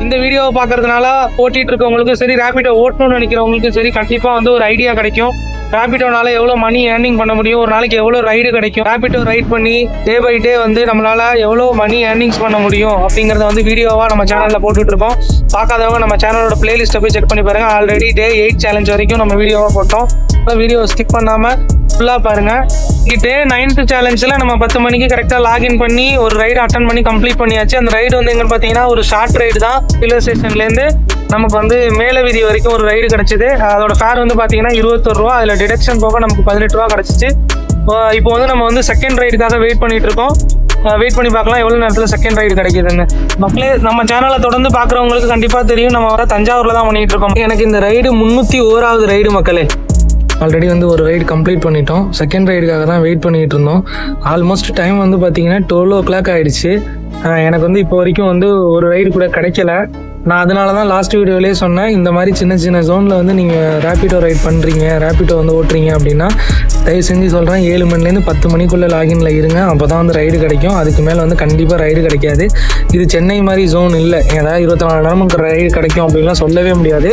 இந்த வீடியோவை பார்க்கறதுனால ஓட்டிட்டு இருக்கவங்களுக்கும் சரி, ரேபிடோ ஓட்டணும்னு நினைக்கிறவங்களுக்கும் சரி, கண்டிப்பாக வந்து ஒரு ஐடியா கிடைக்கும். ரேபிடோனால எவ்வளோ மணி ஏர்னிங் பண்ண முடியும், ஒரு நாளைக்கு எவ்வளோ ரைடு கிடைக்கும், ரேபிடோ ரைட் பண்ணி டே பை டே வந்து நம்மளால எவ்வளோ மணி ஏர்னிங்ஸ் பண்ண முடியும் அப்படிங்கிறத வந்து வீடியோவாக நம்ம சேனலில் போட்டுட்டு இருக்கோம். பார்க்காதவங்க நம்ம சேனலோட பிளேலிஸ்ட்டை போய் செக் பண்ணி பாருங்க. ஆல்ரெடி டே 8 சேலஞ்ச் வரைக்கும் நம்ம வீடியோவாக போட்டோம். வீடியோ ஸ்கிப் பண்ணாமல் ஃபுல்லாக பாருங்க. டே 9th சேலஞ்சில் நம்ம 10 மணிக்கு கரெக்டாக லாகின் பண்ணி ஒரு ரைடு அட்டன் பண்ணி கம்ப்ளீட் பண்ணியாச்சு. அந்த ரைடு வந்து எங்கன்னு பார்த்தீங்கன்னா ஒரு ஷார்ட் ரைடு தான். ரயில்வே ஸ்டேஷன்லேருந்து நமக்கு வந்து மேலே வீதி வரைக்கும் ஒரு ரைடு கிடச்சிது. அதோட ஃபேர் வந்து பார்த்தீங்கன்னா 21 ரூபா. அதில் டிடக்ஷன் போக நமக்கு 18 ரூபா கிடச்சிச்சு. இப்போ வந்து நம்ம வந்து செகண்ட் ரைடுக்காக வெயிட் பண்ணிட்டு இருக்கோம். வெயிட் பண்ணி பார்க்கலாம் எவ்வளோ நேரத்தில் செகண்ட் ரைடு கிடைக்குதுன்னு. மக்களே, நம்ம சேனலை தொடர்ந்து பார்க்குறவங்களுக்கு கண்டிப்பாக தெரியும், நம்ம வர தஞ்சாவூரில் தான் பண்ணிட்டு இருக்கோம். எனக்கு இந்த ரைடு 301வது ரைடு மக்களே. ஆல்ரெடி வந்து ஒரு ரைடு கம்ப்ளீட் பண்ணிட்டோம். செகண்ட் ரைடுக்காக தான் வெயிட் பண்ணிகிட்டு இருந்தோம். ஆல்மோஸ்ட் டைம் வந்து பார்த்தீங்கன்னா 12 o'clock ஆகிடுச்சு. எனக்கு வந்து இப்போ வரைக்கும் வந்து ஒரு ரைடு கூட கிடைக்கல. நான் அதனால தான் லாஸ்ட் வீடியோலேயே சொன்னேன், இந்த மாதிரி சின்ன சின்ன ஜோனில் வந்து நீங்கள் ரேபிடோ ரைட் பண்ணுறீங்க, ரேபிடோ வந்து ஓட்டுறீங்க அப்படின்னா தயவு செஞ்சு சொல்கிறேன் 7 மணிலேருந்து 10 மணிக்குள்ளே லாகின்ல இருங்க. அப்போ தான் வந்து ரைடு கிடைக்கும். அதுக்கு மேலே வந்து கண்டிப்பாக ரைடு கிடைக்காது. இது சென்னை மாதிரி ஜோன் இல்லை, ஏதாவது 24 மணி நேரமும் ரைடு கிடைக்கும் அப்படின்லாம் சொல்லவே முடியாது.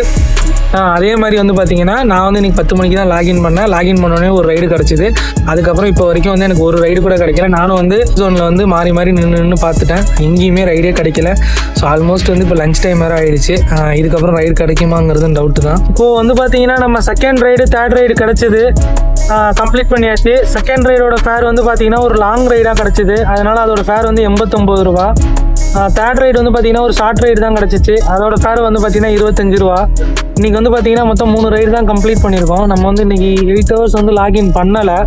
அதே மாதிரி வந்து பார்த்தீங்கன்னா நான் வந்து இன்றைக்கி 10 மணிக்கு தான் லாகின் பண்ணேன். லாகின் பண்ணோடனே ஒரு ரைடு கிடச்சிது. அதுக்கப்புறம் இப்போ வரைக்கும் வந்து எனக்கு ஒரு ரைடு கூட கிடைக்கல. நானும் வந்து ஜோனில் வந்து மாறி மாறி நின்று பார்த்துட்டேன், எங்கேயுமே ரைடே கிடைக்கல. ஸோ ஆல்மோஸ்ட் வந்து இப்போ லஞ்ச் டைம் வேறு ஆகிடுச்சு. இதுக்கப்புறம் ரைடு கிடைக்குமாங்கிறது டவுட்டு தான். இப்போது வந்து பார்த்தீங்கன்னா நம்ம செகண்ட் ரைடு தேர்ட் ரைடு கிடச்சிது, கம்ப்ளீட் பண்ணியாச்சு. செகண்ட் ரைடோட ஃபேர் வந்து பார்த்தீங்கன்னா ஒரு லாங் ரைடாக கிடச்சிது. அதனால் அதோட ஃபேர் வந்து 89 ரூபா. தேர்ட் ரைடு வந்து பார்த்தீங்கன்னா ஒரு ஷார்ட் ரைடு தான் கிடச்சிச்சு. அதோட ஃபேர் வந்து பார்த்தீங்கன்னா 25 ரூபா. இன்றைக்கி வந்து பார்த்தீங்கன்னா மொத்தம் 3 ரைடு தான் கம்ப்ளீட் பண்ணியிருக்கோம். நம்ம வந்து இன்றைக்கி 8 hours வந்து லாகின் பண்ணலை.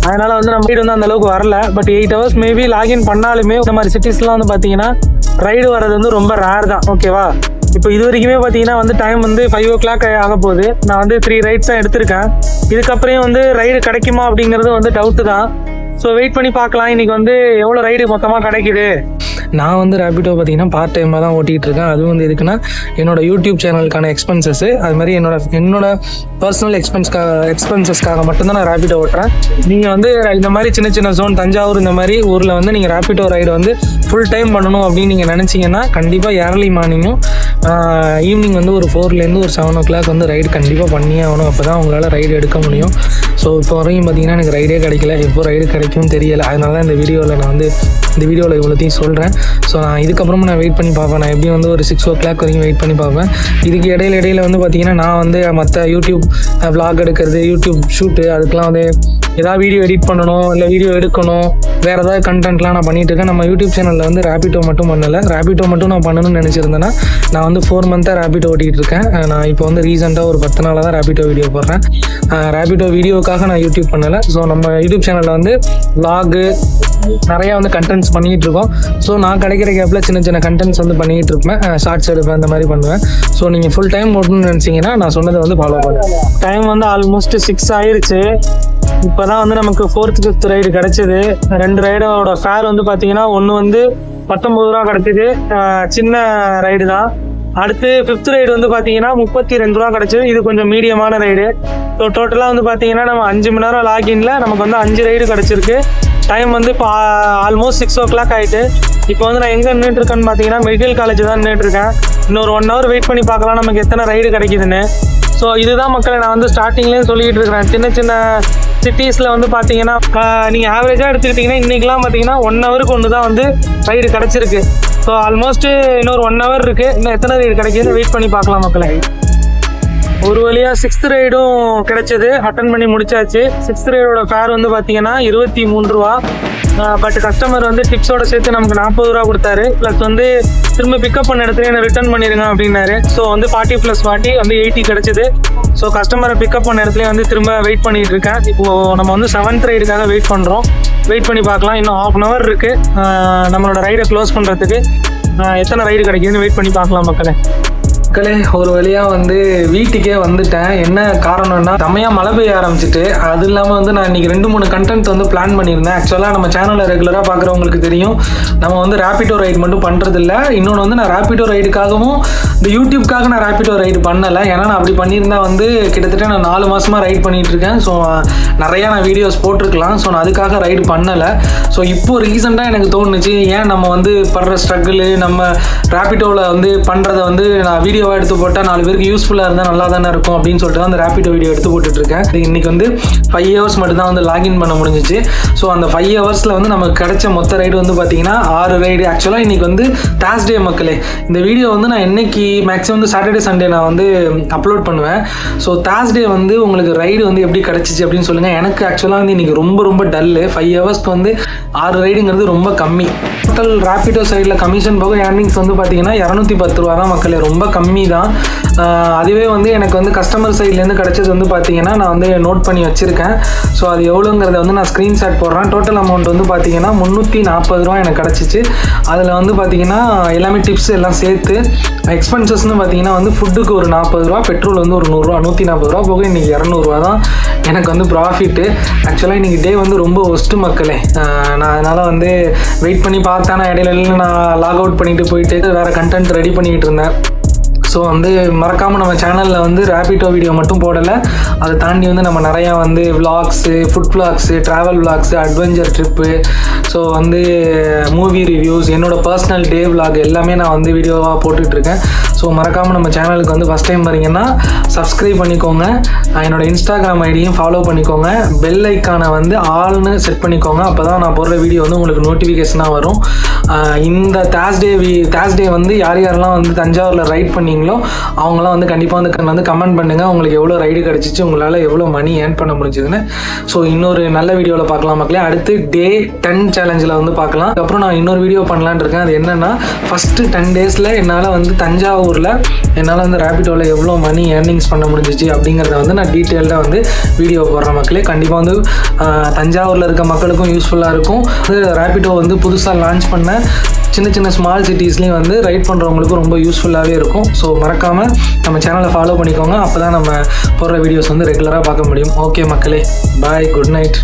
அதனால் வந்து நம்ம ரைடு வந்து அந்தளவுக்கு வரல. பட் 8 hours மேபி லாகின் பண்ணாலுமே இந்த மாதிரி சிட்டிஸ்லாம் வந்து பார்த்தீங்கன்னா ரைடு வர்றது வந்து ரொம்ப ரேர் தான். ஓகேவா? இப்போ இது வரைக்குமே பார்த்தீங்கன்னா வந்து டைம் வந்து 5 o'clock ஆக போகுது. நான் வந்து 3 ரைட்ஸ் தான் எடுத்திருக்கேன். இதுக்கப்புறம் வந்து ரைடு கிடைக்குமா அப்படிங்கிறது வந்து டவுட்டு தான். ஸோ வெயிட் பண்ணி பார்க்கலாம் இன்றைக்கி வந்து எவ்வளோ ரைடு மொத்தமாக கிடைக்குது. நான் வந்து ரேபிடோ பார்த்தீங்கன்னா பார்ட் டைமாக தான் ஓட்டிகிட்டு இருக்கேன். அதுவும் வந்து எதுக்குன்னா என்னோடய யூடியூப் சேனலுக்கான எக்ஸ்பென்சஸ்ஸு, அது மாதிரி என்னோட பர்சனல் எக்ஸ்பென்சஸ்க்காக மட்டும்தான் நான் ரேபிடோ ஓட்டுறேன். நீங்கள் வந்து இந்த மாதிரி சின்ன சின்ன ஜோன் தஞ்சாவூர் இந்த மாதிரி ஊரில் வந்து நீங்கள் ரேபிடோ ரைடு வந்து ஃபுல் டைம் பண்ணணும் அப்படின்னு நீங்கள் நினச்சிங்கன்னா கண்டிப்பாக ஏர்லி மார்னிங்கும் ஈவினிங் வந்து ஒரு 4லேருந்து ஒரு 7 o'clock வந்து ரைடு கண்டிப்பாக பண்ணியே ஆகணும். அப்போ தான் உங்களால் ரைடு எடுக்க முடியும். ஸோ இப்போ வரைக்கும் பார்த்தீங்கன்னா எனக்கு ரைடே கிடைக்கல. எப்போ ரைடு கிடைக்கும்னு தெரியலை. அதனால தான் இந்த வீடியோவில் இவ்வளோத்தையும் சொல்கிறேன். ஸோ நான் இதுக்கப்புறமா நான் வெயிட் பண்ணி பார்ப்பேன். நான் எப்படியும் வந்து ஒரு 6 o'clock வரைக்கும் வெயிட் பண்ணி பார்ப்பேன். இதுக்கு இடையில வந்து பார்த்தீங்கன்னா நான் வந்து மற்ற யூடியூப் vlog எடுக்கிறது, யூடியூப் ஷூட்டு, அதுக்கெலாம் வந்து ஏதாவது வீடியோ எடிட் பண்ணணும், இல்லை வீடியோ எடுக்கணும், வேறு ஏதாவது கண்டென்ட்லாம் நான் பண்ணிகிட்டு இருக்கேன். நம்ம யூடியூப் சேனலில் வந்து ரேபிடோ மட்டும் பண்ணலை. ரேபிடோ மட்டும் நான் பண்ணணும்னு நினச்சிருந்தேன்னா நான் வந்து 4 month ரேபிடோ ஓட்டிகிட்டு இருக்கேன். நான் இப்போ வந்து ரீசெண்டாக ஒரு 10 நாளாக தான் ரேபிடோ வீடியோ போடுறேன். ரேபிடோ வீடியோக்காக நான் யூடியூப் பண்ணலை. ஸோ நம்ம யூடியூப் சேனலில் வந்து vlog நிறையா வந்து கண்டென்ட்ஸ் பண்ணிகிட்டு இருக்கோம். ஸோ நான் கிடைக்கிற கேப்பில் சின்ன சின்ன கண்டென்ட்ஸ் வந்து பண்ணிகிட்டு இருப்பேன். ஷார்ட்ஸ் எடுப்பேன், அந்த மாதிரி பண்ணுவேன். ஸோ நீங்கள் ஃபுல் டைம் ஓட்டணும்னு நினச்சிங்கன்னா நான் சொன்னதை வந்து ஃபாலோ பண்ணுவேன். டைம் வந்து ஆல்மோஸ்ட் 6 ஆயிடுச்சு. இப்போ தான் வந்து நமக்கு 4th 5th ரைடு கிடச்சிது. 2 ரைடோட ஃபேர் வந்து பார்த்தீங்கன்னா ஒன்று வந்து 19 ரூபா கிடச்சிது, சின்ன ரைடு தான். அடுத்து 5th ரைடு வந்து பார்த்தீங்கன்னா 32 ரூபா கிடச்சிது. இது கொஞ்சம் மீடியமான ரைடு. ஸோ டோட்டலாக வந்து பார்த்தீங்கன்னா நம்ம 5 மணி நேரம் லாகின்ல நமக்கு வந்து 5 ரைடு கிடச்சிருக்கு. டைம் வந்து இப்போ ஆல்மோஸ்ட் 6 o'clock ஆகிட்டு. இப்போ வந்து நான் எங்கே நின்றுட்டுருக்கேன்னு பார்த்தீங்கன்னா மெடிக்கல் காலேஜ் தான் நின்றுட்டுருக்கேன். இன்னொரு 1 hour வெயிட் பண்ணி பார்க்கலாம் நமக்கு எத்தனை ரைடு கிடைக்குதுன்னு. ஸோ இதுதான் மக்களை நான் வந்து ஸ்டார்டிங்லேயே சொல்லிக்கிட்டு இருக்கிறேன். சின்ன சின்ன சிட்டிஸில் வந்து பார்த்தீங்கன்னா நீங்கள் ஆவரேஜாக எடுத்துக்கிட்டிங்கன்னா இன்றைக்கெலாம் பார்த்தீங்கன்னா 1 hourக்கு ஒன்று தான் வந்து ரைடு கிடச்சிருக்கு. ஸோ ஆல்மோஸ்ட்டு இன்னொரு 1 hour இருக்குது. இன்னும் எத்தனை ரைடு கிடைக்குதுன்னு வெயிட் பண்ணி பார்க்கலாம் மக்களை. ஒரு வழியாக 6th ரைடும் கிடைச்சது, அட்டன் பண்ணி முடிச்சாச்சு. 6th ரைடோட ஃபேர் வந்து பார்த்தீங்கன்னா 23 ரூபா. பட் கஸ்டமர் வந்து டிப்ஸோட சேர்த்து நமக்கு 40 ரூபா கொடுத்தாரு. ப்ளஸ் வந்து திரும்ப பிக்கப் பண்ண இடத்துல என்ன ரிட்டர்ன் பண்ணிடுங்க அப்படின்னாரு. ஸோ வந்து 40 + 40 வந்து 80 கிடச்சிது. ஸோ கஸ்டமரை பிக்கப் பண்ண இடத்துல வந்து திரும்ப வெயிட் பண்ணிகிட்டு இருக்கேன். இப்போது நம்ம வந்து 7th ரைடுக்காக வெயிட் பண்ணுறோம். வெயிட் பண்ணி பார்க்கலாம். இன்னும் 1/2 hour இருக்குது நம்மளோட ரைடை க்ளோஸ் பண்ணுறதுக்கு. எத்தனை ரைடு கிடைக்குதுன்னு வெயிட் பண்ணி பார்க்கலாம் மக்களே. மக்களே ஒரு வழியாக வந்து வீட்டுக்கே வந்துட்டேன். என்ன காரணம்னா செம்மையாக மழை பெய்ய ஆரம்பிச்சிட்டு, அது இல்லாமல் வந்து நான் இன்னைக்கு 2-3 கண்டென்ட் வந்து பிளான் பண்ணியிருந்தேன். ஆக்சுவலாக நம்ம சேனலில் ரெகுலராக பார்க்குறவங்களுக்கு தெரியும், நம்ம வந்து ரேபிடோ ரைடு மட்டும் பண்ணுறதில்ல. இன்னொன்று வந்து நான் ரேபிடோ ரைடுக்காகவும் இந்த யூடியூப்காக நான் ரேபிடோ ரைடு பண்ணலை. ஏன்னா நான் அப்படி பண்ணியிருந்தா வந்து கிட்டத்தட்ட நான் 4 மாதமாக ரைட் பண்ணிகிட்டு இருக்கேன். ஸோ நிறையா நான் வீடியோஸ் போட்டிருக்கலாம். ஸோ நான் அதுக்காக ரைடு பண்ணலை. ஸோ இப்போ ரீசெண்டாக எனக்கு தோணுச்சு, ஏன் நம்ம வந்து படுற ஸ்ட்ரகிள் நம்ம ரேபிடோவில் வந்து பண்ணுறதை வந்து நான் வீடியோவாக எடுத்து போட்டால் 4 பேருக்கு யூஸ்ஃபுல்லாக இருந்தால் நல்லா தானே இருக்கும் அப்படின்னு சொல்லிட்டு அந்த ரேபிடோ வீடியோ எடுத்து போட்டுட்ருக்கேன். இன்றைக்கி வந்து 5 hours மட்டும் தான் வந்து லாகின் பண்ண முடிஞ்சிச்சு. ஸோ அந்த 5 ஹவர்ஸில் வந்து நமக்கு கிடைச்ச மொத்த ரைடு வந்து பார்த்தீங்கன்னா 6 ரைடு. ஆக்சுவலாக இன்றைக்கி வந்து தேர்ஸ்டே மக்களே. இந்த வீடியோ வந்து நான் என்னைக்கு மேக்ஸிமம் வந்து சாட்டர்டே சண்டே நான் வந்து அப்லோட் பண்ணுவேன். ஸோ தேர்ஸ்டே வந்து உங்களுக்கு ரைடு வந்து எப்படி கிடச்சிச்சு அப்படின்னு சொல்லுங்கள். எனக்கு ஆக்சுவலாக வந்து இன்றைக்கி ரொம்ப டல்லு. 5 ஹவர்ஸ்க்கு வந்து 6 ரைடுங்கிறது ரொம்ப கம்மி. டோட்டல் ரேபிடோ சைடில் கமிஷன் போக ஏர்னிங்ஸ் வந்து பார்த்தீங்கன்னா 210 ரூபா தான் மக்களே, ரொம்ப கம்மி தான். அதுவே வந்து எனக்கு வந்து கஸ்டமர் சைட்லேருந்து கிடச்சது வந்து பார்த்தீங்கன்னா நான் வந்து நோட் பண்ணி வச்சுருக்கேன். ஸோ அது எவ்வளோங்கிறத வந்து நான் ஸ்க்ரீன்ஷாட் போடுறேன். டோட்டல் அமௌண்ட் வந்து பார்த்தீங்கன்னா 340 ரூபா எனக்கு கிடச்சிச்சு. அதில் வந்து பார்த்தீங்கன்னா எல்லாமே டிப்ஸ் எல்லாம் சேர்த்து எக்ஸ்பென்சஸ்னு பார்த்தீங்கன்னா வந்து ஃபுட்டுக்கு ஒரு 40 ரூபா, பெட்ரோல் வந்து ஒரு 100 ரூபா, 140 ரூபா போக இன்றைக்கி 200 ரூபா தான் எனக்கு வந்து ப்ராஃபிட்டு. ஆக்சுவலாக இன்றைக்கி டே வந்து ரொம்ப ஒஸ்ட்டு மக்களே. நான் அதனால் வந்து வெயிட் பண்ணி பார்த்தேன். இடையில நான் லாக் அவுட் பண்ணிட்டு போயிட்டு வேறு கண்டென்ட் ரெடி பண்ணிக்கிட்டு இருந்தேன். ஸோ வந்து மறக்காமல் நம்ம சேனலில் வந்து ரேபிடோ வீடியோ மட்டும் போடலை, அதை தாண்டி வந்து நம்ம நிறையா வந்து vlogs, food vlogs, travel vlogs, adventure trip, so வந்து மூவி ரிவ்யூஸ், என்னோடய பர்சனல் டே விளாக் எல்லாமே நான் வந்து வீடியோவாக போட்டுட்ருக்கேன். ஸோ மறக்காமல் நம்ம சேனலுக்கு வந்து ஃபஸ்ட் டைம் வரீங்கன்னா சப்ஸ்கிரைப் பண்ணிக்கோங்க. என்னோடய இன்ஸ்டாகிராம் ஐடியும் ஃபாலோ பண்ணிக்கோங்க. பெல் ஐக்கானை வந்து ஆல்னு செட் பண்ணிக்கோங்க. அப்போ தான் நான் போடுற வீடியோ வந்து உங்களுக்கு நோட்டிஃபிகேஷனாக வரும். இந்த தேர்ஸ்டே வந்து யாரெல்லாம் வந்து தஞ்சாவூரில் ரைட் பண்ணீங்களோ அவங்களாம் வந்து கண்டிப்பாக வந்து கமெண்ட் பண்ணுங்கள், உங்களுக்கு எவ்வளோ ரைடு கிடச்சிச்சு, உங்களால் எவ்வளோ மணி ஏர்ன் பண்ண முடிஞ்சதுன்னு. ஸோ இன்னொரு நல்ல வீடியோவில் பார்க்கலாம் மக்களே. அடுத்து டே 10 சேலஞ்சில் வந்து பார்க்கலாம். அதுக்கப்புறம் நான் இன்னொரு வீடியோ பண்ணலான்னு இருக்கேன். அது என்னென்னா ஃபஸ்ட்டு 10 டேஸில் என்னால் வந்து தஞ்சாவூரில் என்னால் வந்து ரேபிடோவில் எவ்வளோ மணி ஏர்னிங்ஸ் பண்ண முடிஞ்சிச்சு அப்படிங்கிறத வந்து நான் டீட்டெயில்டாக வந்து வீடியோ போடுறேன் மக்களே. கண்டிப்பாக வந்து தஞ்சாவூரில் இருக்க மக்களுக்கும் யூஸ்ஃபுல்லாக இருக்கும். ரேபிடோ வந்து புதுசாக லான்ச் பண்ண சின்ன ஸ்மால் சிட்டிஸ்லேயும் வந்து ரைட் பண்ணுறவங்களுக்கும் ரொம்ப யூஸ்ஃபுல்லாகவே இருக்கும். ஸோ மறக்காமல் நம்ம சேனலை ஃபாலோ பண்ணிக்கோங்க. அப்போ தான் நம்ம போடுற வீடியோஸ் வந்து ரெகுலராக பார்க்க முடியும். ஓகே மக்களே, பாய், குட் நைட்.